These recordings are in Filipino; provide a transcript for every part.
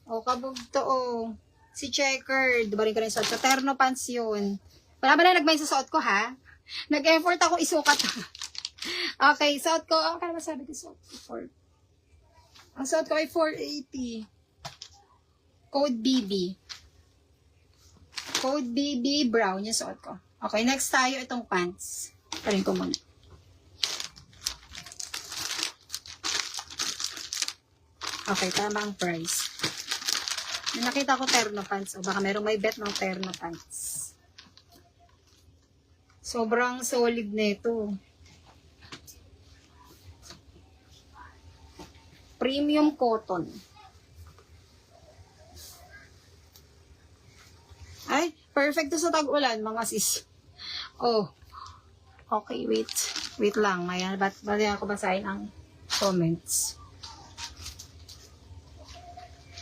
O, kabog to, o. Si Checkered. Diba rin ko rin suot ko? Terno pants yun. Wala ba na nagmay sa suot ko, ha? Nag-effort ako isukat. Okay, suot ko. Ano ba sabi ko suot ko? Ang suot ko ay 480. Code BB. Code BB brown yung suot ko. Okay, next tayo itong pants. Parin ko muna. Okay, tama ang price. Nakita ko terno pants. O baka merong may bet ng terno pants. Sobrang solid nito. Premium cotton. Ay, perfect to sa tag-ulan, mga sis. Oh. Okay, wait. Wait lang. Ayan, bali ako basahin ang comments.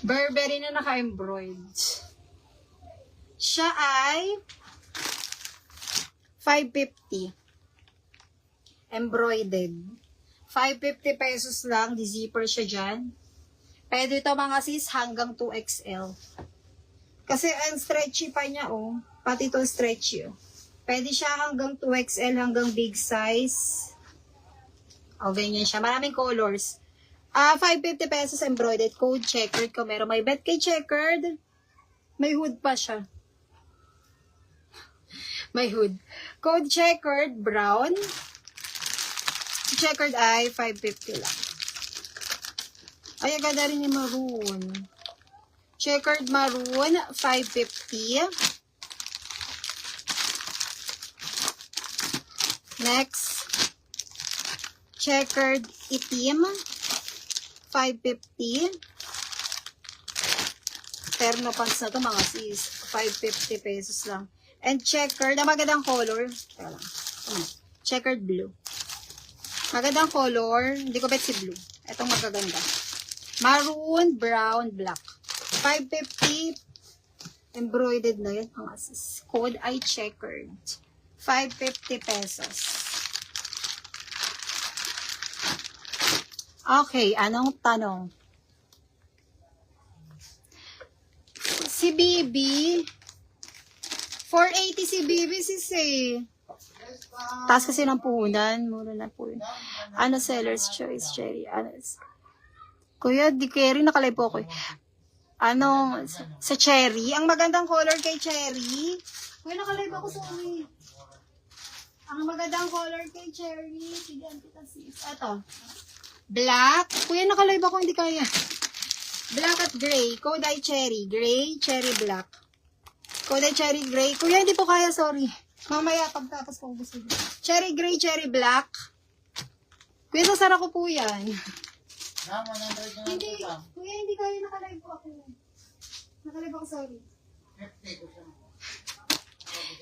Burberry na naka-embroidered. Siya ay 550. Embroidered. 550 pesos lang. Di-zipper siya dyan. Pwede ito mga sis hanggang 2XL. Kasi ang stretchy pa niya, oh. Pati ito stretchy, oh. Pwede siya hanggang 2XL, hanggang big size. O, ganyan siya. Maraming colors. 550 pesos embroidered. Code Checkered. Kung meron may bet kay Checkered, may hood pa siya. May hood. Code Checkered, brown. Checkered ay 550 lang. Ay, agad rin yung maroon. Checkered maroon, 550. Next, checkered itim, 550. Terno pants na to mga sis, 550 pesos lang. And checkered, ang magandang color, checkered blue. Magandang color, hindi ko bet si blue. Itong magaganda. Maroon, brown, black. 550, embroidered na yun. Ang asis. Code ay Checkered. 550 pesos. Okay, anong tanong? Si Bibi, 480 si Bibi sis eh. Taas kasi ng puhunan. Mura na po yun. Ano seller's choice, Cherry? Ano? Kuya, di carry, nakalive po ako eh. Ano, sa Cherry. Ang magandang color kay Cherry. Kuya, nakalive ako sa umi. Ang magandang color kay Cherry. Sige, kita sis. Ito. Black. Kuya, nakalive ako, hindi kaya. Black at gray. Code ay Cherry. Gray, Cherry, black. Code ay Cherry, gray. Kuya, hindi po kaya, sorry. Mamaya, pagtapos ko gusto. Cherry, gray, cherry, black. Kuya, sasara ko po yan. Hindi, kuya, hindi kaya nakalive po ako. Nakalive ako, sorry.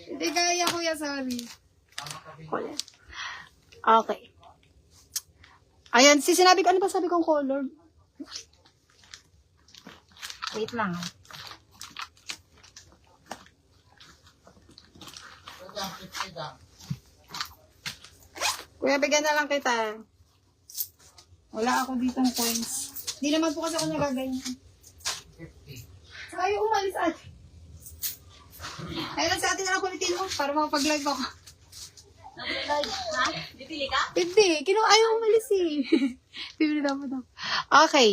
Hindi kaya, kuya, sorry. Okay. Ayan, sinabi ko, ano ba sabi kong color? Wait lang. Kuya, bigyan na lang kita. Wala ako dito ng coins. Hindi naman po kasi ako nagaganyan. Saka yung umalis ate. Ayun, sa atin na lang kulitin mo para makapag-live ako. Nag-live? Ha? Bipili ka? Hindi, ayaw umalis eh. Bibili dapat ako. Okay.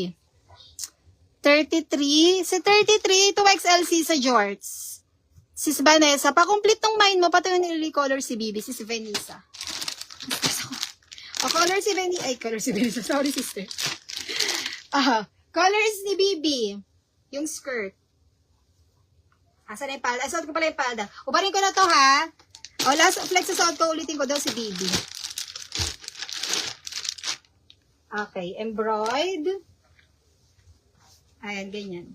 33. Sa 33, 2XLC sa Jorts. Sis Vanessa, pa-complete tong mind mo, pati yung nilili color si Bibi, sis Vanessa. O, color si Vanessa. Ay, color si Vanessa. Sorry, sister. Colors ni Bibi. Yung skirt. Asan na yung palda? Suot ko pala yung palda. Ubarin ko na to, ha? O, last flex sa suot ko, ulitin ko daw si Bibi. Okay, embroidered. Ayan, ganyan.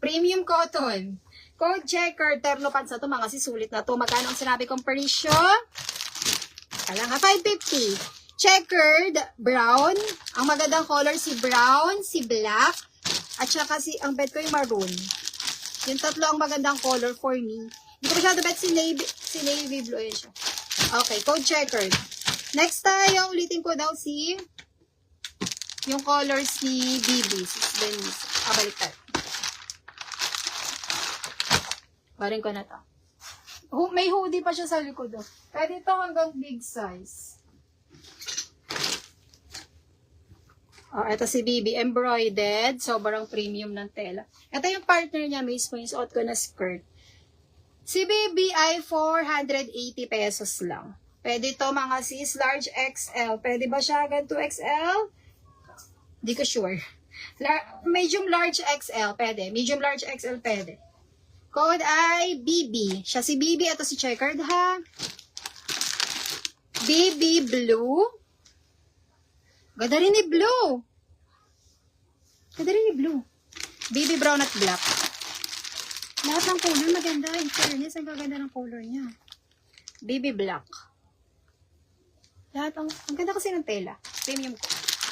Premium cotton. Code Checkered, terno pants na to, mga sisulit na to. Magkano ang sinabi kong presyo? Kala nga, 550. Checkered, brown. Ang magandang color si brown, si black, at saka ang bet ko yung maroon. Yung tatlo ang magandang color for me. Hindi ko masyado bet si navy blue. Ayan siya. Okay, Code Checkered. Next tayo, ulitin ko daw yung colors ni BB. Baliktad. Parin ko na to. May hoodie pa siya sa likod. Oh. Pwede ito hanggang big size. Oh, ito si Bibi. Embroidered. Sobrang premium ng tela. Ito yung partner niya mismo. Yung suot ko na skirt. Si Bibi ay 480 pesos lang. Pwede ito mga sis. Large XL. Pwede ba siya hanggang 2XL? Di ko sure. Medium large XL. Pwede. Medium large XL. Pwede. Code ay BB. Siya si BB. Ito si checkered ha. BB Blue. Ganda rin ni Blue. Ganda rin ni Blue. BB Brown at Black. Lahat ng color maganda. In fairness, ang gaganda ng color niya. BB Black. Lahat ang ganda kasi ng tela. Premium ko.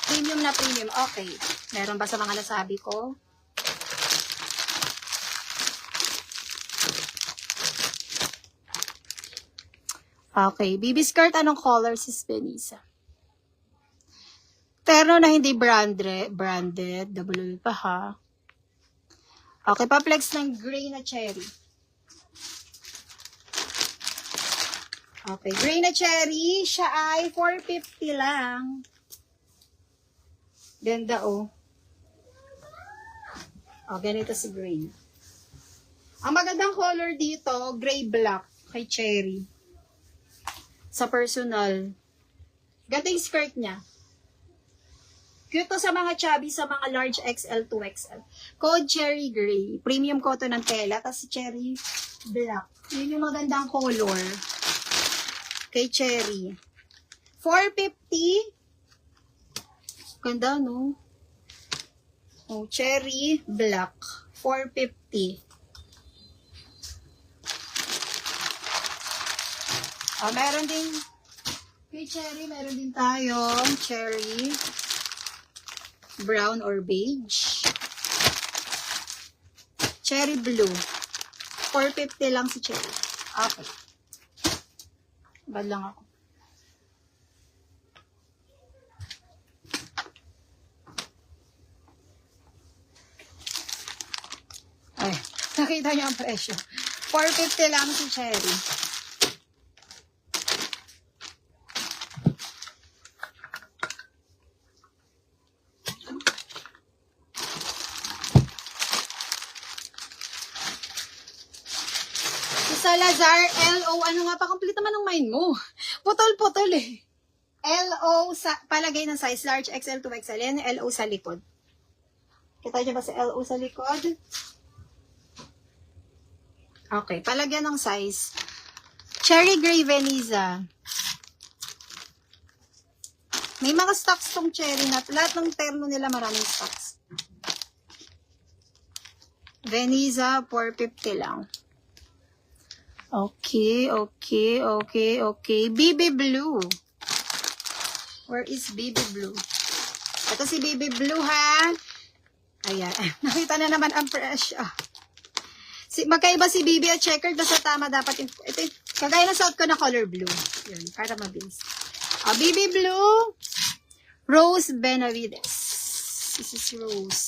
Premium na premium. Okay. Meron ba sa mga nasabi ko? Okay. BB skirt, anong color si Benisa? Terno na hindi branded. W pa ha. Okay, pa-flex ng gray na cherry. Okay, gray na cherry. Siya ay 450 lang. Ganda oh. Oh, ganito si gray. Ang magandang color dito, gray-black kay cherry. Sa personal. Ganda yung skirt niya. Cute to sa mga chubby, sa mga large XL, 2XL. Code Cherry Gray. Premium cotton ng tela. Tapos Cherry Black. Yun yung magandang color. Kay Cherry. 450. Ganda, no? Oh, Cherry Black. 450. Oh, meron din. Kay Cherry, meron din tayong Cherry brown or beige. Cherry blue. 450 lang si cherry. Okay. Bad lang ako. Ay, nakita niyo ang presyo. 450 lang si cherry. Salazar, LO, ano nga pa, complete naman ang mind mo. Putol-putol eh. LO, palagay ng size, large XL, 2XL, yan, LO sa likod. Kita niyo ba sa LO sa likod? Okay, palagyan ng size. Cherry Gray Veneza. May mga stocks tong cherry na, lahat ng terno nila maraming stocks. Veneza, 450 lang. Okay. BB Blue. Where is BB Blue? Ito si BB Blue, ha? Ayan. Nakita na naman ang presyo. Magkaiba si BB at checkered. Basta tama dapat. Ito, kagaya na suot ko na color blue. Yun, para mabilis. BB Blue. Rose Benavides. This is Rose.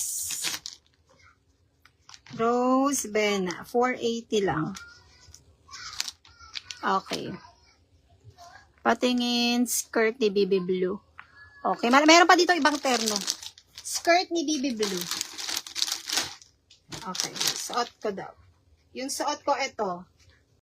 Rose Bena. 480 lang. Okay. Patingin skirt ni BB Blue. Okay. Meron pa dito ibang terno. Skirt ni BB Blue. Okay. Suot ko daw. Yung suot ko ito.